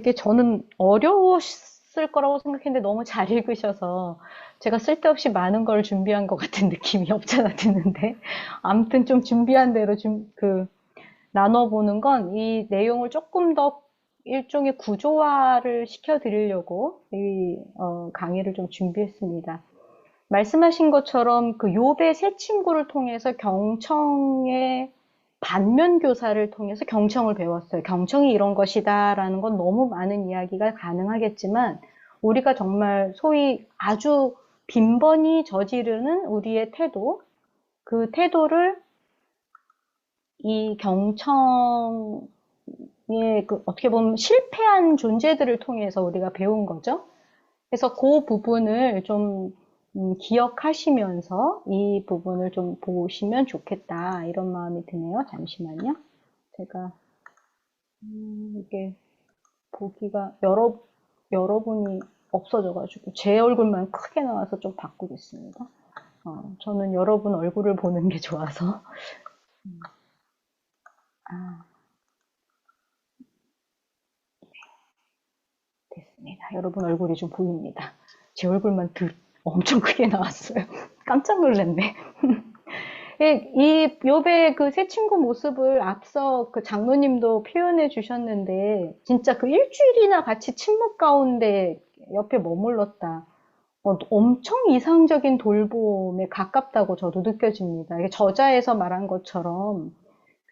이게 저는 어려웠을 거라고 생각했는데 너무 잘 읽으셔서 제가 쓸데없이 많은 걸 준비한 것 같은 느낌이 없잖아 드는데 아무튼 좀 준비한 대로 나눠보는 건 이 내용을 조금 더 일종의 구조화를 시켜드리려고 강의를 좀 준비했습니다. 말씀하신 것처럼 그 욥의 세 친구를 통해서 경청의 반면 교사를 통해서 경청을 배웠어요. 경청이 이런 것이다라는 건 너무 많은 이야기가 가능하겠지만 우리가 정말 소위 아주 빈번히 저지르는 우리의 태도, 그 태도를 이 경청의 어떻게 보면 실패한 존재들을 통해서 우리가 배운 거죠. 그래서 그 부분을 좀 기억하시면서 이 부분을 좀 보시면 좋겠다 이런 마음이 드네요. 잠시만요. 제가 이게 보기가 여러분이 없어져가지고 제 얼굴만 크게 나와서 좀 바꾸겠습니다. 저는 여러분 얼굴을 보는 게 좋아서. 아, 됐습니다. 여러분 얼굴이 좀 보입니다. 제 얼굴만 엄청 크게 나왔어요. 깜짝 놀랐네. 이 욥의 그 새 친구 모습을 앞서 그 장로님도 표현해 주셨는데 진짜 그 일주일이나 같이 침묵 가운데 옆에 머물렀다. 엄청 이상적인 돌봄에 가깝다고 저도 느껴집니다. 이게 저자에서 말한 것처럼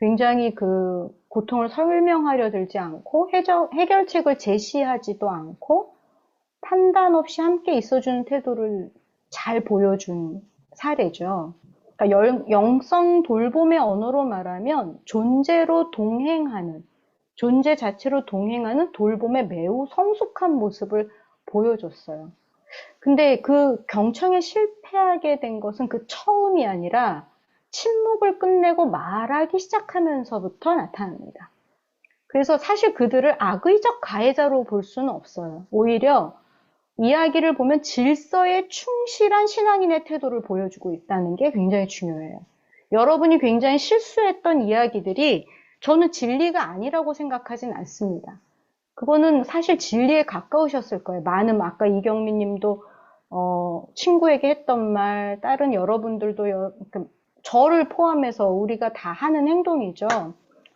굉장히 그 고통을 설명하려 들지 않고 해결책을 제시하지도 않고 판단 없이 함께 있어주는 태도를 잘 보여준 사례죠. 그러니까 영성 돌봄의 언어로 말하면 존재로 동행하는, 존재 자체로 동행하는 돌봄의 매우 성숙한 모습을 보여줬어요. 근데 그 경청에 실패하게 된 것은 그 처음이 아니라 침묵을 끝내고 말하기 시작하면서부터 나타납니다. 그래서 사실 그들을 악의적 가해자로 볼 수는 없어요. 오히려 이야기를 보면 질서에 충실한 신앙인의 태도를 보여주고 있다는 게 굉장히 중요해요. 여러분이 굉장히 실수했던 이야기들이 저는 진리가 아니라고 생각하진 않습니다. 그거는 사실 진리에 가까우셨을 거예요. 많은 아까 이경민 님도 친구에게 했던 말, 다른 여러분들도 그러니까 저를 포함해서 우리가 다 하는 행동이죠.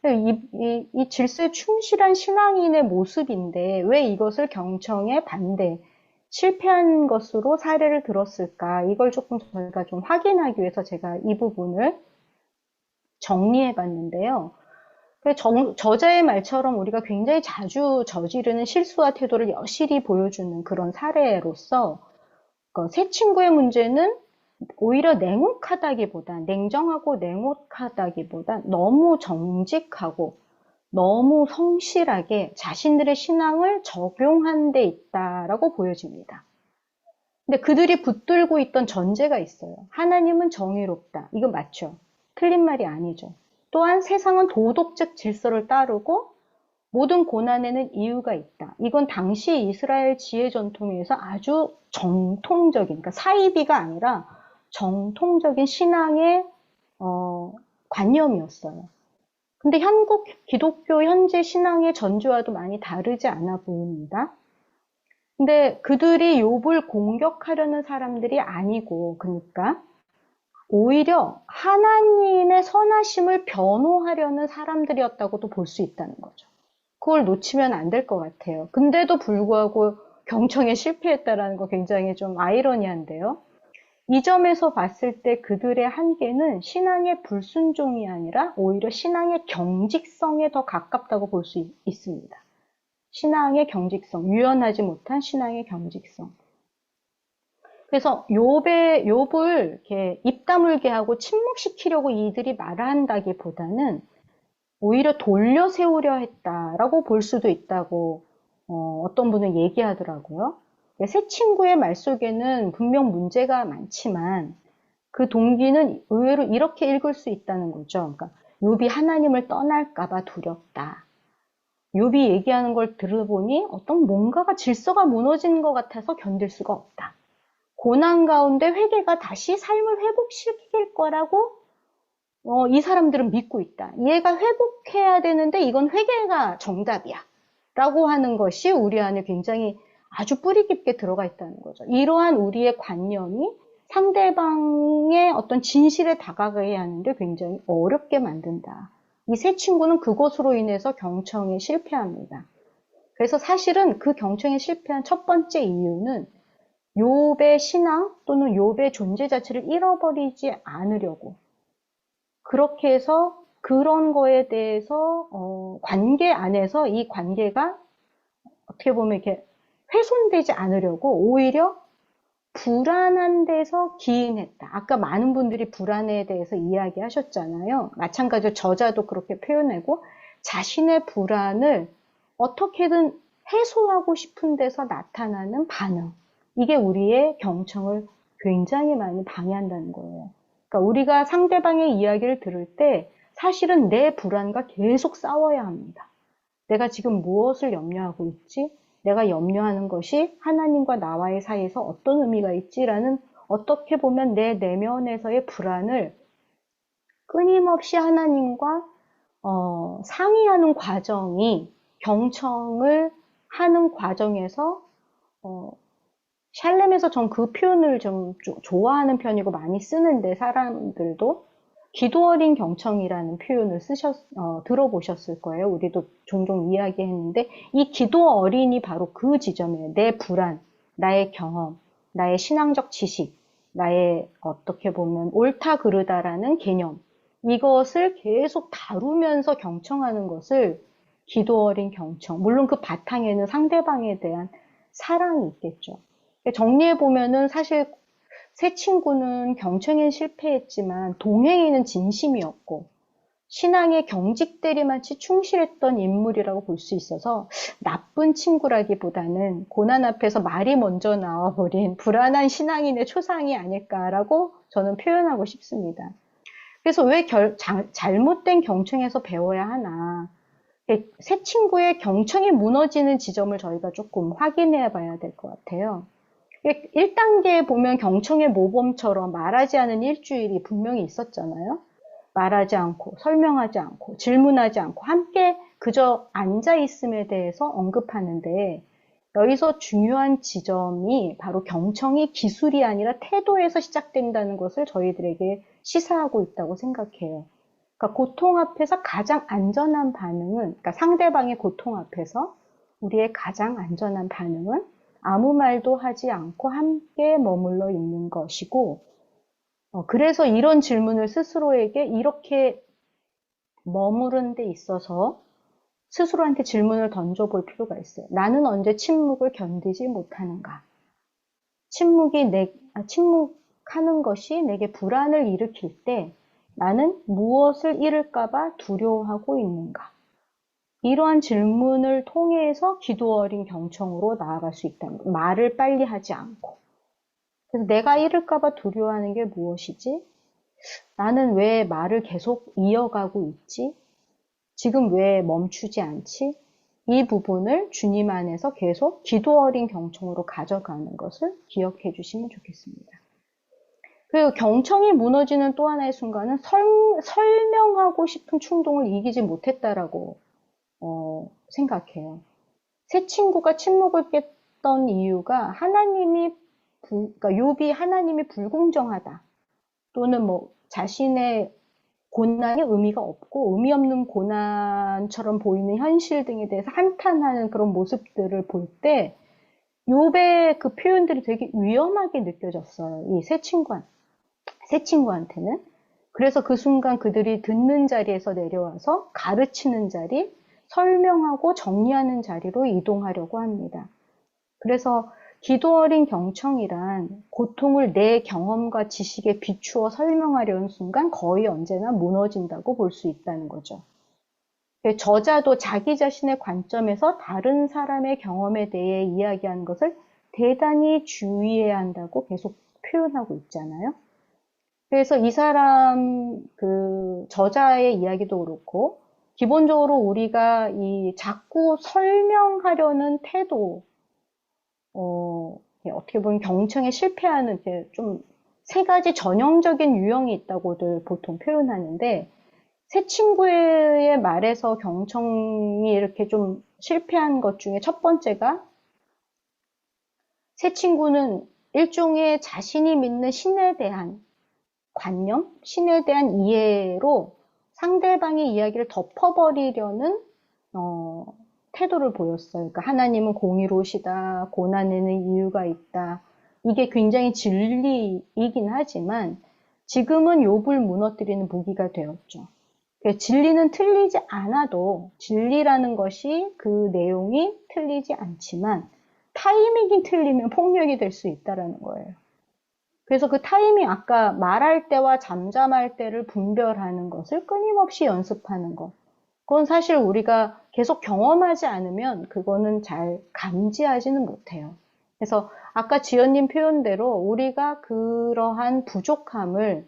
이 질서에 충실한 신앙인의 모습인데 왜 이것을 경청에 반대, 실패한 것으로 사례를 들었을까? 이걸 조금 저희가 좀 확인하기 위해서 제가 이 부분을 정리해 봤는데요. 저자의 말처럼 우리가 굉장히 자주 저지르는 실수와 태도를 여실히 보여주는 그런 사례로서 새 친구의 문제는 오히려 냉정하고 냉혹하다기보다 너무 정직하고 너무 성실하게 자신들의 신앙을 적용한 데 있다라고 보여집니다. 근데 그들이 붙들고 있던 전제가 있어요. 하나님은 정의롭다. 이거 맞죠? 틀린 말이 아니죠. 또한 세상은 도덕적 질서를 따르고 모든 고난에는 이유가 있다. 이건 당시 이스라엘 지혜 전통에서 아주 정통적인, 그러니까 사이비가 아니라 정통적인 신앙의 관념이었어요. 근데 한국 기독교 현재 신앙의 전주와도 많이 다르지 않아 보입니다. 근데 그들이 욥을 공격하려는 사람들이 아니고, 그러니까 오히려 하나님의 선하심을 변호하려는 사람들이었다고도 볼 수 있다는 거죠. 그걸 놓치면 안 될 것 같아요. 근데도 불구하고 경청에 실패했다라는 거 굉장히 좀 아이러니한데요. 이 점에서 봤을 때 그들의 한계는 신앙의 불순종이 아니라 오히려 신앙의 경직성에 더 가깝다고 볼 수 있습니다. 신앙의 경직성, 유연하지 못한 신앙의 경직성. 그래서 욥을 이렇게 입 다물게 하고 침묵시키려고 이들이 말한다기보다는 오히려 돌려 세우려 했다라고 볼 수도 있다고 어떤 분은 얘기하더라고요. 새 친구의 말 속에는 분명 문제가 많지만 그 동기는 의외로 이렇게 읽을 수 있다는 거죠. 그러니까 욥이 하나님을 떠날까봐 두렵다. 욥이 얘기하는 걸 들어보니 어떤 뭔가가 질서가 무너진 것 같아서 견딜 수가 없다. 고난 가운데 회개가 다시 삶을 회복시킬 거라고 이 사람들은 믿고 있다. 얘가 회복해야 되는데 이건 회개가 정답이야. 라고 하는 것이 우리 안에 굉장히 아주 뿌리 깊게 들어가 있다는 거죠. 이러한 우리의 관념이 상대방의 어떤 진실에 다가가게 하는데 굉장히 어렵게 만든다. 이 세 친구는 그것으로 인해서 경청에 실패합니다. 그래서 사실은 그 경청에 실패한 첫 번째 이유는 욥의 신앙 또는 욥의 존재 자체를 잃어버리지 않으려고 그렇게 해서 그런 거에 대해서 관계 안에서 이 관계가 어떻게 보면 이렇게 훼손되지 않으려고 오히려 불안한 데서 기인했다. 아까 많은 분들이 불안에 대해서 이야기하셨잖아요. 마찬가지로 저자도 그렇게 표현하고 자신의 불안을 어떻게든 해소하고 싶은 데서 나타나는 반응. 이게 우리의 경청을 굉장히 많이 방해한다는 거예요. 그러니까 우리가 상대방의 이야기를 들을 때 사실은 내 불안과 계속 싸워야 합니다. 내가 지금 무엇을 염려하고 있지? 내가 염려하는 것이 하나님과 나와의 사이에서 어떤 의미가 있지라는 어떻게 보면 내 내면에서의 불안을 끊임없이 하나님과 상의하는 과정이 경청을 하는 과정에서 샬렘에서 전 그 표현을 좀 좋아하는 편이고 많이 쓰는데 사람들도 기도 어린 경청이라는 표현을 들어보셨을 거예요. 우리도 종종 이야기했는데 이 기도 어린이 바로 그 지점이에요. 내 불안, 나의 경험, 나의 신앙적 지식, 나의 어떻게 보면 옳다 그르다라는 개념 이것을 계속 다루면서 경청하는 것을 기도 어린 경청. 물론 그 바탕에는 상대방에 대한 사랑이 있겠죠. 정리해보면은 사실 새 친구는 경청엔 실패했지만 동행에는 진심이었고 신앙의 경직대리만치 충실했던 인물이라고 볼 수 있어서 나쁜 친구라기보다는 고난 앞에서 말이 먼저 나와버린 불안한 신앙인의 초상이 아닐까라고 저는 표현하고 싶습니다. 그래서 왜 잘못된 경청에서 배워야 하나. 새 친구의 경청이 무너지는 지점을 저희가 조금 확인해 봐야 될 것 같아요. 1단계에 보면 경청의 모범처럼 말하지 않은 일주일이 분명히 있었잖아요. 말하지 않고, 설명하지 않고, 질문하지 않고, 함께 그저 앉아있음에 대해서 언급하는데, 여기서 중요한 지점이 바로 경청이 기술이 아니라 태도에서 시작된다는 것을 저희들에게 시사하고 있다고 생각해요. 그러니까 고통 앞에서 가장 안전한 반응은, 그러니까 상대방의 고통 앞에서 우리의 가장 안전한 반응은 아무 말도 하지 않고 함께 머물러 있는 것이고, 그래서 이런 질문을 스스로에게 이렇게 머무른 데 있어서 스스로한테 질문을 던져볼 필요가 있어요. 나는 언제 침묵을 견디지 못하는가? 침묵하는 것이 내게 불안을 일으킬 때 나는 무엇을 잃을까봐 두려워하고 있는가? 이러한 질문을 통해서 기도 어린 경청으로 나아갈 수 있다는 거. 말을 빨리 하지 않고. 그래서 내가 잃을까봐 두려워하는 게 무엇이지? 나는 왜 말을 계속 이어가고 있지? 지금 왜 멈추지 않지? 이 부분을 주님 안에서 계속 기도 어린 경청으로 가져가는 것을 기억해 주시면 좋겠습니다. 그리고 경청이 무너지는 또 하나의 순간은 설명하고 싶은 충동을 이기지 못했다라고 생각해요. 새 친구가 침묵을 깼던 이유가 그러니까 욥이 하나님이 불공정하다 또는 뭐 자신의 고난이 의미가 없고 의미 없는 고난처럼 보이는 현실 등에 대해서 한탄하는 그런 모습들을 볼 때 욥의 그 표현들이 되게 위험하게 느껴졌어요. 이 새 친구한테는. 그래서 그 순간 그들이 듣는 자리에서 내려와서 가르치는 자리, 설명하고 정리하는 자리로 이동하려고 합니다. 그래서 기도 어린 경청이란 고통을 내 경험과 지식에 비추어 설명하려는 순간 거의 언제나 무너진다고 볼 수 있다는 거죠. 저자도 자기 자신의 관점에서 다른 사람의 경험에 대해 이야기하는 것을 대단히 주의해야 한다고 계속 표현하고 있잖아요. 그래서 이 사람 그 저자의 이야기도 그렇고 기본적으로 우리가 이 자꾸 설명하려는 태도 어떻게 보면 경청에 실패하는 좀 세 가지 전형적인 유형이 있다고들 보통 표현하는데 새 친구의 말에서 경청이 이렇게 좀 실패한 것 중에 첫 번째가 새 친구는 일종의 자신이 믿는 신에 대한 관념, 신에 대한 이해로 상대방의 이야기를 덮어버리려는 태도를 보였어요. 그러니까 하나님은 공의로우시다, 고난에는 이유가 있다. 이게 굉장히 진리이긴 하지만 지금은 욥을 무너뜨리는 무기가 되었죠. 진리는 틀리지 않아도 진리라는 것이 그 내용이 틀리지 않지만 타이밍이 틀리면 폭력이 될 수 있다는 거예요. 그래서 그 타이밍, 아까 말할 때와 잠잠할 때를 분별하는 것을 끊임없이 연습하는 것. 그건 사실 우리가 계속 경험하지 않으면 그거는 잘 감지하지는 못해요. 그래서 아까 지연님 표현대로 우리가 그러한 부족함을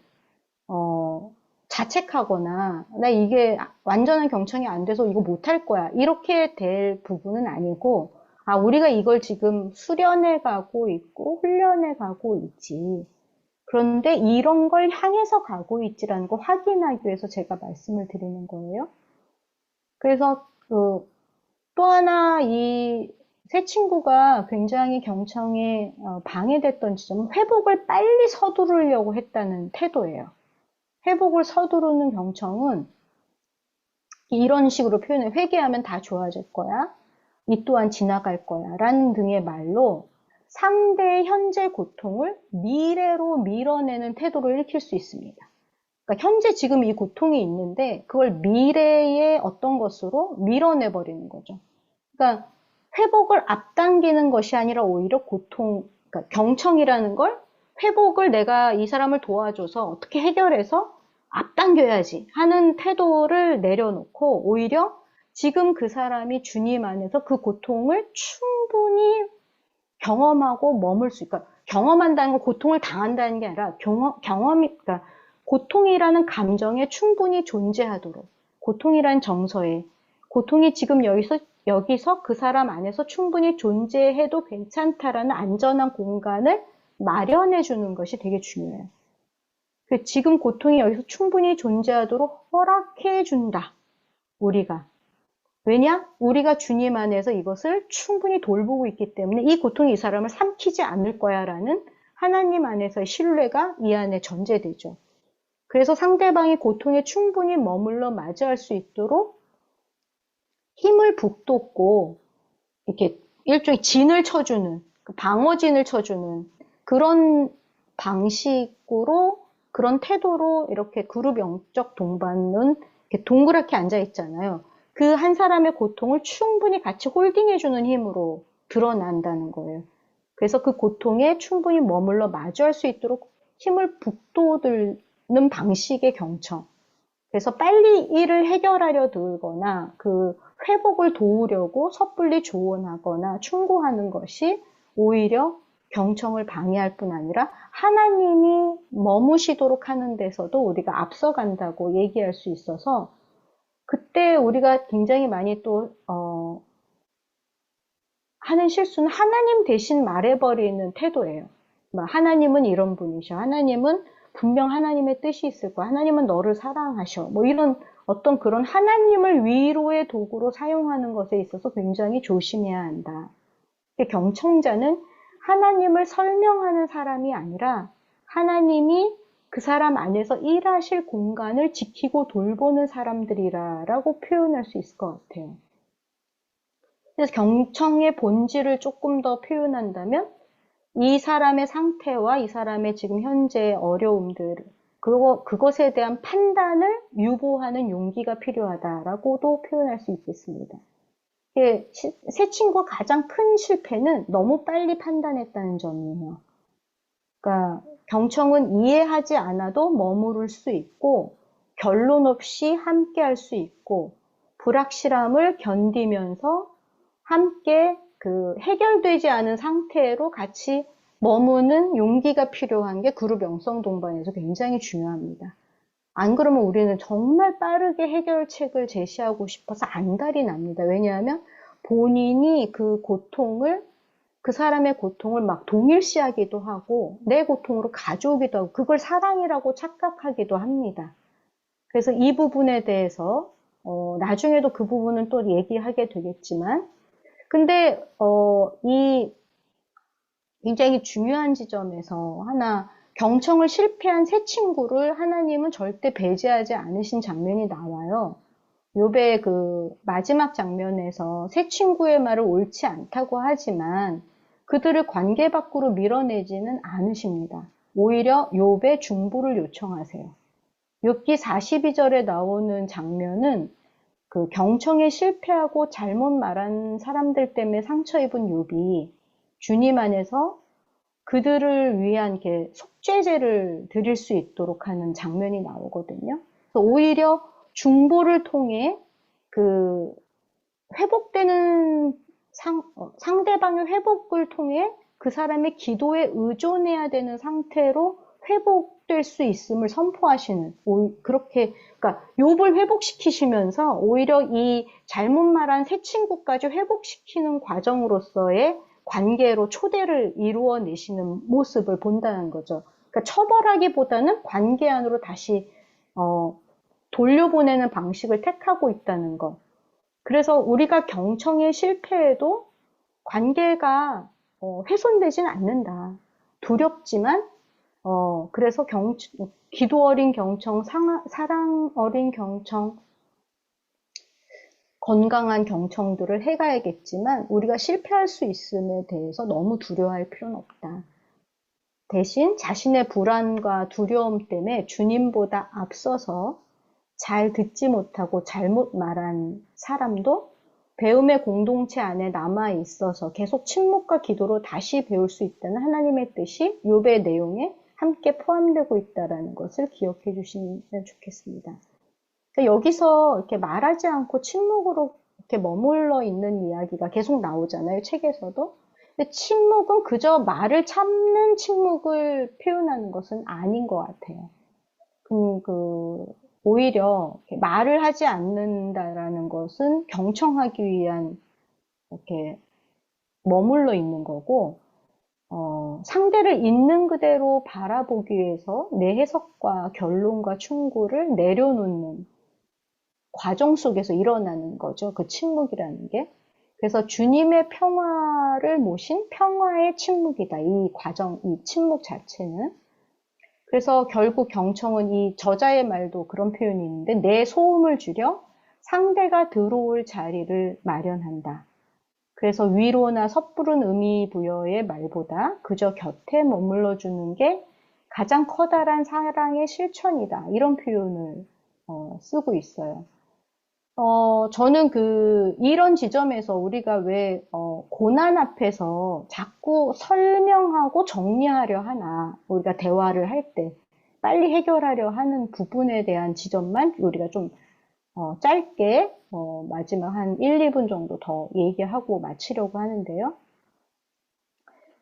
자책하거나 나 이게 완전한 경청이 안 돼서 이거 못할 거야 이렇게 될 부분은 아니고 우리가 이걸 지금 수련해 가고 있고 훈련해 가고 있지. 그런데 이런 걸 향해서 가고 있지라는 걸 확인하기 위해서 제가 말씀을 드리는 거예요. 그래서 또 하나 이 새 친구가 굉장히 경청에 방해됐던 지점은 회복을 빨리 서두르려고 했다는 태도예요. 회복을 서두르는 경청은 이런 식으로 표현해. 회개하면 다 좋아질 거야. 이 또한 지나갈 거야. 라는 등의 말로 상대의 현재 고통을 미래로 밀어내는 태도를 일으킬 수 있습니다. 그러니까 현재 지금 이 고통이 있는데 그걸 미래의 어떤 것으로 밀어내버리는 거죠. 그러니까 회복을 앞당기는 것이 아니라 오히려 그러니까 경청이라는 걸 회복을 내가 이 사람을 도와줘서 어떻게 해결해서 앞당겨야지 하는 태도를 내려놓고 오히려 지금 그 사람이 주님 안에서 그 고통을 충분히 경험하고 머물 수 있고, 경험한다는 건 고통을 당한다는 게 아니라 그러니까 고통이라는 감정에 충분히 존재하도록, 고통이라는 정서에, 고통이 지금 여기서 그 사람 안에서 충분히 존재해도 괜찮다라는 안전한 공간을 마련해 주는 것이 되게 중요해요. 지금 고통이 여기서 충분히 존재하도록 허락해 준다. 우리가. 왜냐? 우리가 주님 안에서 이것을 충분히 돌보고 있기 때문에 이 고통이 이 사람을 삼키지 않을 거야 라는 하나님 안에서의 신뢰가 이 안에 전제되죠. 그래서 상대방이 고통에 충분히 머물러 맞이할 수 있도록 힘을 북돋고 이렇게 일종의 진을 쳐주는, 방어진을 쳐주는 그런 방식으로, 그런 태도로 이렇게 그룹 영적 동반은 이렇게 동그랗게 앉아 있잖아요. 그 한 사람의 고통을 충분히 같이 홀딩해주는 힘으로 드러난다는 거예요. 그래서 그 고통에 충분히 머물러 마주할 수 있도록 힘을 북돋는 방식의 경청. 그래서 빨리 일을 해결하려 들거나 그 회복을 도우려고 섣불리 조언하거나 충고하는 것이 오히려 경청을 방해할 뿐 아니라 하나님이 머무시도록 하는 데서도 우리가 앞서간다고 얘기할 수 있어서 그때 우리가 굉장히 많이 또 하는 실수는 하나님 대신 말해버리는 태도예요. 하나님은 이런 분이셔. 하나님은 분명 하나님의 뜻이 있을 거야. 하나님은 너를 사랑하셔. 이런 어떤 그런 하나님을 위로의 도구로 사용하는 것에 있어서 굉장히 조심해야 한다. 경청자는 하나님을 설명하는 사람이 아니라 하나님이 그 사람 안에서 일하실 공간을 지키고 돌보는 사람들이라고 표현할 수 있을 것 같아요. 그래서 경청의 본질을 조금 더 표현한다면 이 사람의 상태와 이 사람의 지금 현재의 어려움들, 그것에 대한 판단을 유보하는 용기가 필요하다라고도 표현할 수 있겠습니다. 새 친구의 가장 큰 실패는 너무 빨리 판단했다는 점이에요. 그러니까 경청은 이해하지 않아도 머무를 수 있고 결론 없이 함께 할 수 있고 불확실함을 견디면서 함께 해결되지 않은 상태로 같이 머무는 용기가 필요한 게 그룹 영성 동반에서 굉장히 중요합니다. 안 그러면 우리는 정말 빠르게 해결책을 제시하고 싶어서 안달이 납니다. 왜냐하면 본인이 그 사람의 고통을 막 동일시하기도 하고 내 고통으로 가져오기도 하고 그걸 사랑이라고 착각하기도 합니다. 그래서 이 부분에 대해서 나중에도 그 부분은 또 얘기하게 되겠지만, 근데, 이 굉장히 중요한 지점에서 하나, 경청을 실패한 세 친구를 하나님은 절대 배제하지 않으신 장면이 나와요. 욥의 그 마지막 장면에서 세 친구의 말을 옳지 않다고 하지만 그들을 관계 밖으로 밀어내지는 않으십니다. 오히려 욥의 중보를 요청하세요. 욥기 42절에 나오는 장면은 그 경청에 실패하고 잘못 말한 사람들 때문에 상처 입은 욥이 주님 안에서 그들을 위한 게 속죄제를 드릴 수 있도록 하는 장면이 나오거든요. 그래서 오히려 중보를 통해 그 회복되는 상대방의 회복을 통해 그 사람의 기도에 의존해야 되는 상태로 회복될 수 있음을 선포하시는 그렇게 그러니까 욥을 회복시키시면서 오히려 이 잘못 말한 새 친구까지 회복시키는 과정으로서의 관계로 초대를 이루어내시는 모습을 본다는 거죠. 그러니까 처벌하기보다는 관계 안으로 다시 돌려보내는 방식을 택하고 있다는 것. 그래서 우리가 경청에 실패해도 관계가 훼손되진 않는다. 두렵지만 그래서 기도 어린 경청, 사랑 어린 경청, 건강한 경청들을 해가야겠지만 우리가 실패할 수 있음에 대해서 너무 두려워할 필요는 없다. 대신 자신의 불안과 두려움 때문에 주님보다 앞서서 잘 듣지 못하고 잘못 말한 사람도 배움의 공동체 안에 남아 있어서 계속 침묵과 기도로 다시 배울 수 있다는 하나님의 뜻이 욥의 내용에 함께 포함되고 있다는 것을 기억해 주시면 좋겠습니다. 그러니까 여기서 이렇게 말하지 않고 침묵으로 이렇게 머물러 있는 이야기가 계속 나오잖아요, 책에서도. 근데 침묵은 그저 말을 참는 침묵을 표현하는 것은 아닌 것 같아요. 오히려 말을 하지 않는다라는 것은 경청하기 위한 이렇게 머물러 있는 거고, 상대를 있는 그대로 바라보기 위해서 내 해석과 결론과 충고를 내려놓는 과정 속에서 일어나는 거죠. 그 침묵이라는 게. 그래서 주님의 평화를 모신 평화의 침묵이다. 이 과정, 이 침묵 자체는. 그래서 결국 경청은 이 저자의 말도 그런 표현이 있는데 내 소음을 줄여 상대가 들어올 자리를 마련한다. 그래서 위로나 섣부른 의미 부여의 말보다 그저 곁에 머물러 주는 게 가장 커다란 사랑의 실천이다. 이런 표현을 쓰고 있어요. 저는 이런 지점에서 우리가 왜, 고난 앞에서 자꾸 설명하고 정리하려 하나, 우리가 대화를 할 때, 빨리 해결하려 하는 부분에 대한 지점만 우리가 좀, 짧게, 마지막 한 1, 2분 정도 더 얘기하고 마치려고 하는데요.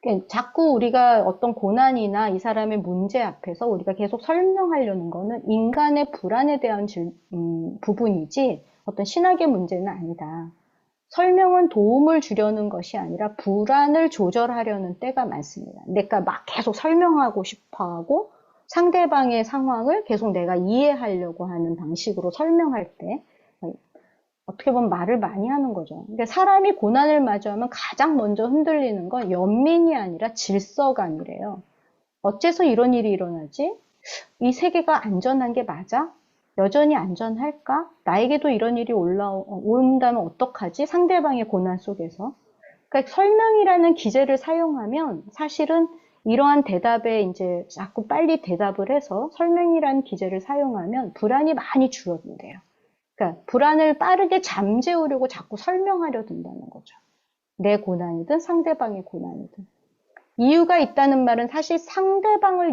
그러니까 자꾸 우리가 어떤 고난이나 이 사람의 문제 앞에서 우리가 계속 설명하려는 거는 인간의 불안에 대한 부분이지 어떤 신학의 문제는 아니다. 설명은 도움을 주려는 것이 아니라 불안을 조절하려는 때가 많습니다. 내가 막 계속 설명하고 싶어 하고 상대방의 상황을 계속 내가 이해하려고 하는 방식으로 설명할 때 어떻게 보면 말을 많이 하는 거죠. 그러니까 사람이 고난을 마주하면 가장 먼저 흔들리는 건 연민이 아니라 질서감이래요. 어째서 이런 일이 일어나지? 이 세계가 안전한 게 맞아? 여전히 안전할까? 나에게도 이런 일이 온다면 어떡하지? 상대방의 고난 속에서. 그러니까 설명이라는 기제를 사용하면 사실은 이러한 대답에 이제 자꾸 빨리 대답을 해서 설명이라는 기제를 사용하면 불안이 많이 줄어든대요. 그러니까 불안을 빠르게 잠재우려고 자꾸 설명하려 든다는 거죠. 내 고난이든 상대방의 고난이든. 이유가 있다는 말은 사실 상대방을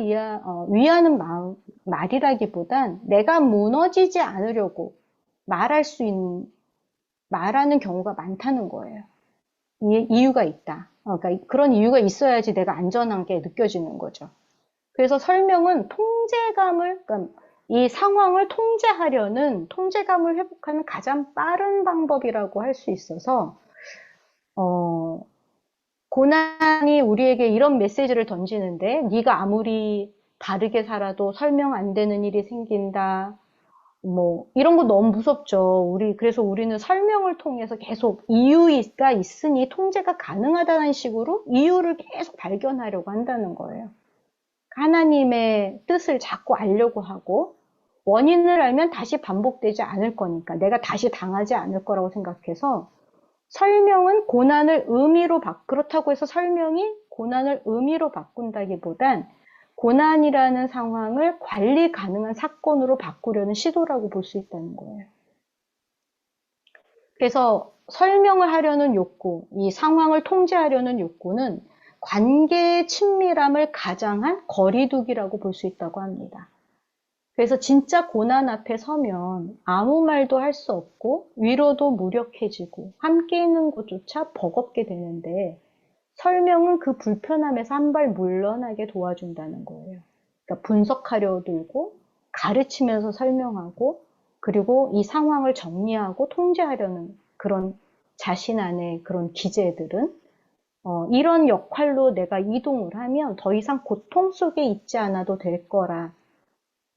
위하는 말이라기보단 내가 무너지지 않으려고 말하는 경우가 많다는 거예요. 이유가 있다. 그러니까 그런 이유가 있어야지 내가 안전한 게 느껴지는 거죠. 그래서 설명은 그러니까 이 상황을 통제하려는 통제감을 회복하는 가장 빠른 방법이라고 할 수 있어서 고난이 우리에게 이런 메시지를 던지는데 네가 아무리 바르게 살아도 설명 안 되는 일이 생긴다. 이런 거 너무 무섭죠. 그래서 우리는 설명을 통해서 계속 이유가 있으니 통제가 가능하다는 식으로 이유를 계속 발견하려고 한다는 거예요. 하나님의 뜻을 자꾸 알려고 하고, 원인을 알면 다시 반복되지 않을 거니까, 내가 다시 당하지 않을 거라고 생각해서, 설명은 고난을 그렇다고 해서 설명이 고난을 의미로 바꾼다기보단, 고난이라는 상황을 관리 가능한 사건으로 바꾸려는 시도라고 볼 수 있다는 거예요. 그래서 설명을 하려는 욕구, 이 상황을 통제하려는 욕구는 관계의 친밀함을 가장한 거리두기라고 볼 수 있다고 합니다. 그래서 진짜 고난 앞에 서면 아무 말도 할 수 없고 위로도 무력해지고 함께 있는 것조차 버겁게 되는데, 설명은 그 불편함에서 한 발 물러나게 도와준다는 거예요. 그러니까 분석하려 들고 가르치면서 설명하고, 그리고 이 상황을 정리하고 통제하려는 그런 자신 안의 그런 기제들은 이런 역할로 내가 이동을 하면 더 이상 고통 속에 있지 않아도 될 거라.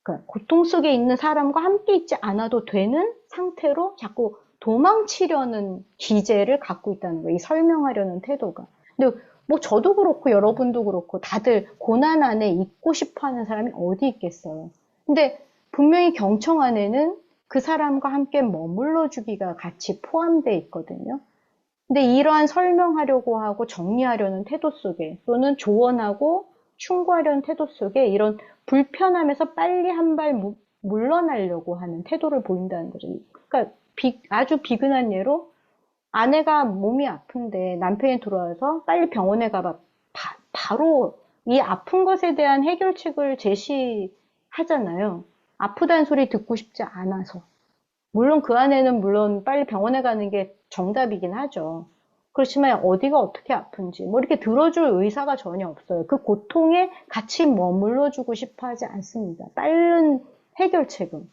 그러니까 고통 속에 있는 사람과 함께 있지 않아도 되는 상태로 자꾸 도망치려는 기제를 갖고 있다는 거예요. 이 설명하려는 태도가. 근데 저도 그렇고 여러분도 그렇고 다들 고난 안에 있고 싶어 하는 사람이 어디 있겠어요. 근데 분명히 경청 안에는 그 사람과 함께 머물러 주기가 같이 포함되어 있거든요. 근데 이러한 설명하려고 하고 정리하려는 태도 속에, 또는 조언하고 충고하려는 태도 속에 이런 불편함에서 빨리 한 발 물러나려고 하는 태도를 보인다는 거죠. 그러니까 아주 비근한 예로, 아내가 몸이 아픈데 남편이 들어와서 빨리 병원에 가봐. 바로 이 아픈 것에 대한 해결책을 제시하잖아요. 아프다는 소리 듣고 싶지 않아서. 물론 그 안에는 물론 빨리 병원에 가는 게 정답이긴 하죠. 그렇지만 어디가 어떻게 아픈지 이렇게 들어줄 의사가 전혀 없어요. 그 고통에 같이 머물러 주고 싶어 하지 않습니다. 빠른 해결책은.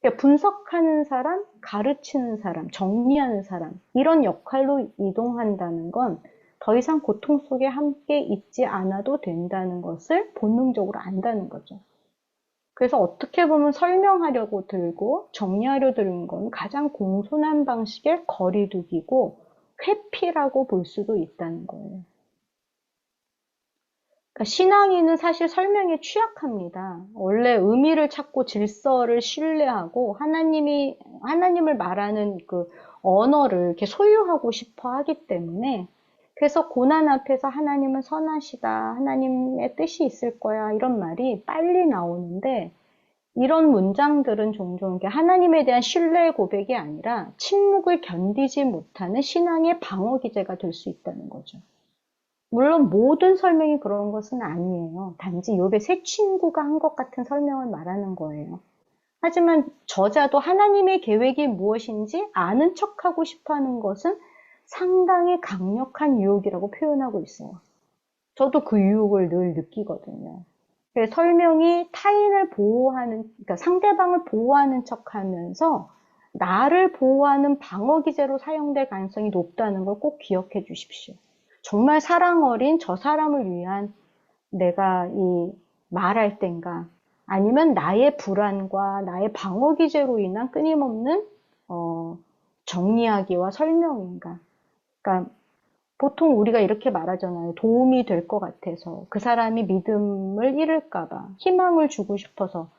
그러니까 분석하는 사람, 가르치는 사람, 정리하는 사람, 이런 역할로 이동한다는 건 더 이상 고통 속에 함께 있지 않아도 된다는 것을 본능적으로 안다는 거죠. 그래서 어떻게 보면 설명하려고 들고 정리하려 드는 건 가장 공손한 방식의 거리두기고 회피라고 볼 수도 있다는 거예요. 그러니까 신앙인은 사실 설명에 취약합니다. 원래 의미를 찾고 질서를 신뢰하고 하나님을 말하는 그 언어를 이렇게 소유하고 싶어 하기 때문에, 그래서 고난 앞에서 하나님은 선하시다, 하나님의 뜻이 있을 거야, 이런 말이 빨리 나오는데, 이런 문장들은 종종 하나님에 대한 신뢰의 고백이 아니라 침묵을 견디지 못하는 신앙의 방어 기제가 될 수 있다는 거죠. 물론 모든 설명이 그런 것은 아니에요. 단지 욥의 세 친구가 한 것 같은 설명을 말하는 거예요. 하지만 저자도 하나님의 계획이 무엇인지 아는 척하고 싶어하는 것은 상당히 강력한 유혹이라고 표현하고 있어요. 저도 그 유혹을 늘 느끼거든요. 설명이 타인을 보호하는, 그러니까 상대방을 보호하는 척하면서 나를 보호하는 방어 기제로 사용될 가능성이 높다는 걸 꼭 기억해 주십시오. 정말 사랑 어린 저 사람을 위한 내가 말할 땐가, 아니면 나의 불안과 나의 방어 기제로 인한 끊임없는 정리하기와 설명인가. 그러니까 보통 우리가 이렇게 말하잖아요. 도움이 될 것 같아서, 그 사람이 믿음을 잃을까봐, 희망을 주고 싶어서.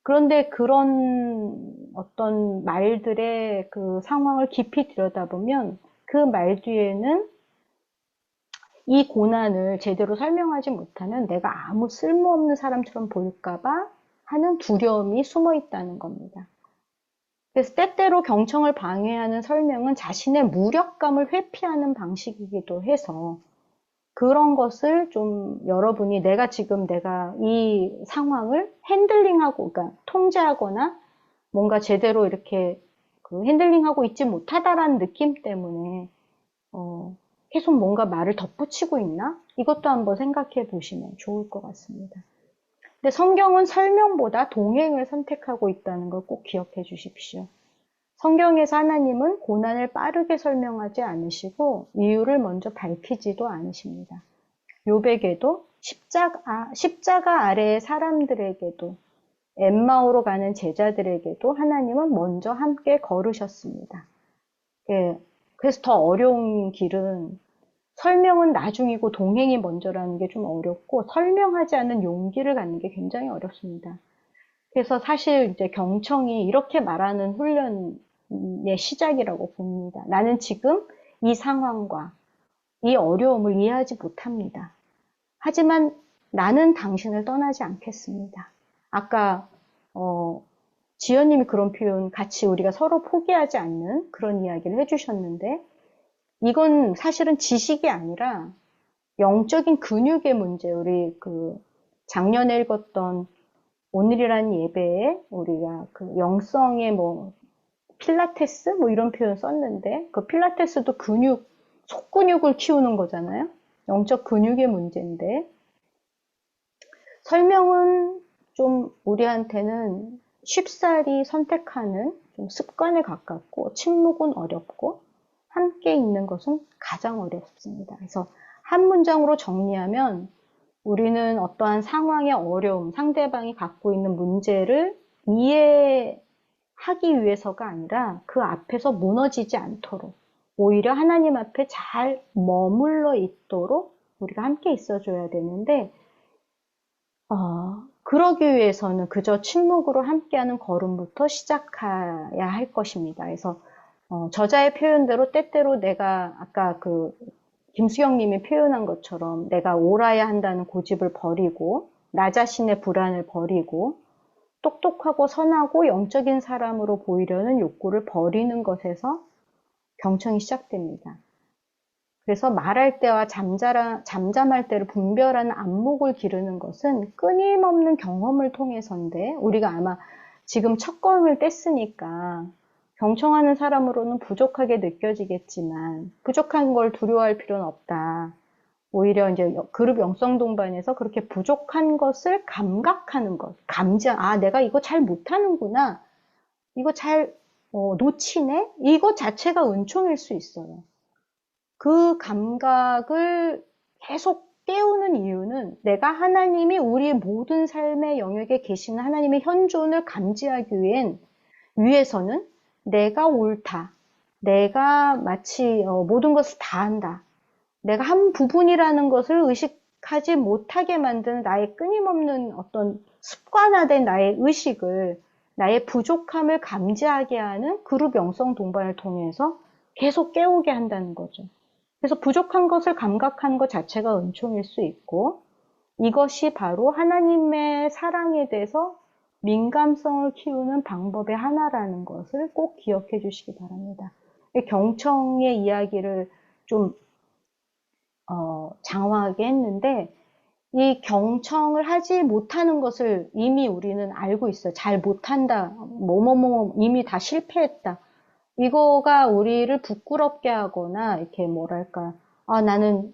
그런데 그런 어떤 말들의 그 상황을 깊이 들여다보면 그 말 뒤에는 이 고난을 제대로 설명하지 못하면 내가 아무 쓸모없는 사람처럼 보일까봐 하는 두려움이 숨어 있다는 겁니다. 그래서 때때로 경청을 방해하는 설명은 자신의 무력감을 회피하는 방식이기도 해서, 그런 것을 좀 여러분이 내가 이 상황을 핸들링하고, 그러니까 통제하거나 뭔가 제대로 이렇게 그 핸들링하고 있지 못하다라는 느낌 때문에 계속 뭔가 말을 덧붙이고 있나? 이것도 한번 생각해 보시면 좋을 것 같습니다. 근데 성경은 설명보다 동행을 선택하고 있다는 걸 꼭 기억해 주십시오. 성경에서 하나님은 고난을 빠르게 설명하지 않으시고 이유를 먼저 밝히지도 않으십니다. 욥에게도 십자가 아래의 사람들에게도 엠마오로 가는 제자들에게도 하나님은 먼저 함께 걸으셨습니다. 예, 그래서 더 어려운 길은 설명은 나중이고 동행이 먼저라는 게 좀 어렵고 설명하지 않는 용기를 갖는 게 굉장히 어렵습니다. 그래서 사실 이제 경청이 이렇게 말하는 훈련의 시작이라고 봅니다. 나는 지금 이 상황과 이 어려움을 이해하지 못합니다. 하지만 나는 당신을 떠나지 않겠습니다. 아까 지연님이 그런 표현 같이 우리가 서로 포기하지 않는 그런 이야기를 해주셨는데 이건 사실은 지식이 아니라 영적인 근육의 문제. 우리 그 작년에 읽었던 오늘이란 예배에 우리가 그 영성의 뭐 필라테스 뭐 이런 표현 썼는데 그 필라테스도 근육, 속근육을 키우는 거잖아요. 영적 근육의 문제인데 설명은 좀 우리한테는 쉽사리 선택하는 좀 습관에 가깝고 침묵은 어렵고 함께 있는 것은 가장 어렵습니다. 그래서 한 문장으로 정리하면 우리는 어떠한 상황의 어려움, 상대방이 갖고 있는 문제를 이해하기 위해서가 아니라 그 앞에서 무너지지 않도록 오히려 하나님 앞에 잘 머물러 있도록 우리가 함께 있어줘야 되는데 그러기 위해서는 그저 침묵으로 함께하는 걸음부터 시작해야 할 것입니다. 그래서 저자의 표현대로 때때로 내가 아까 그 김수영 님이 표현한 것처럼 내가 옳아야 한다는 고집을 버리고 나 자신의 불안을 버리고 똑똑하고 선하고 영적인 사람으로 보이려는 욕구를 버리는 것에서 경청이 시작됩니다. 그래서 말할 때와 잠잠할 때를 분별하는 안목을 기르는 것은 끊임없는 경험을 통해서인데 우리가 아마 지금 첫 걸음을 뗐으니까 경청하는 사람으로는 부족하게 느껴지겠지만 부족한 걸 두려워할 필요는 없다. 오히려 이제 그룹 영성 동반에서 그렇게 부족한 것을 감각하는 것, 내가 이거 잘 못하는구나. 이거 잘 놓치네? 이거 자체가 은총일 수 있어요. 그 감각을 계속 깨우는 이유는 내가 하나님이 우리 모든 삶의 영역에 계시는 하나님의 현존을 감지하기 위해서는 내가 옳다. 내가 마치 모든 것을 다 한다. 내가 한 부분이라는 것을 의식하지 못하게 만드는 나의 끊임없는 어떤 습관화된 나의 의식을 나의 부족함을 감지하게 하는 그룹 영성 동반을 통해서 계속 깨우게 한다는 거죠. 그래서 부족한 것을 감각하는 것 자체가 은총일 수 있고 이것이 바로 하나님의 사랑에 대해서 민감성을 키우는 방법의 하나라는 것을 꼭 기억해 주시기 바랍니다. 경청의 이야기를 좀 장황하게 했는데 이 경청을 하지 못하는 것을 이미 우리는 알고 있어요. 잘 못한다. 뭐뭐뭐 이미 다 실패했다. 이거가 우리를 부끄럽게 하거나 이렇게 뭐랄까 나는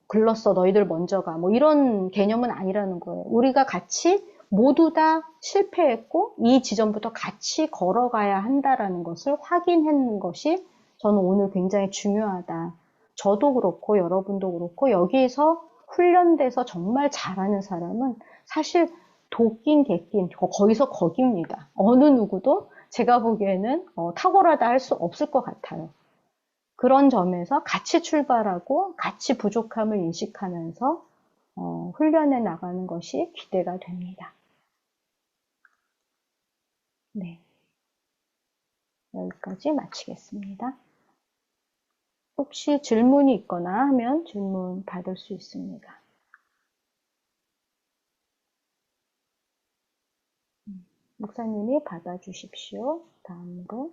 글렀어 너희들 먼저 가 뭐 이런 개념은 아니라는 거예요. 우리가 같이 모두 다 실패했고 이 지점부터 같이 걸어가야 한다라는 것을 확인하는 것이 저는 오늘 굉장히 중요하다. 저도 그렇고 여러분도 그렇고 여기에서 훈련돼서 정말 잘하는 사람은 사실 도끼인 객긴 거기서 거기입니다. 어느 누구도 제가 보기에는 탁월하다 할 수 없을 것 같아요. 그런 점에서 같이 출발하고 같이 부족함을 인식하면서 훈련해 나가는 것이 기대가 됩니다. 네, 여기까지 마치겠습니다. 혹시 질문이 있거나 하면 질문 받을 수 있습니다. 목사님이 받아주십시오. 다음으로.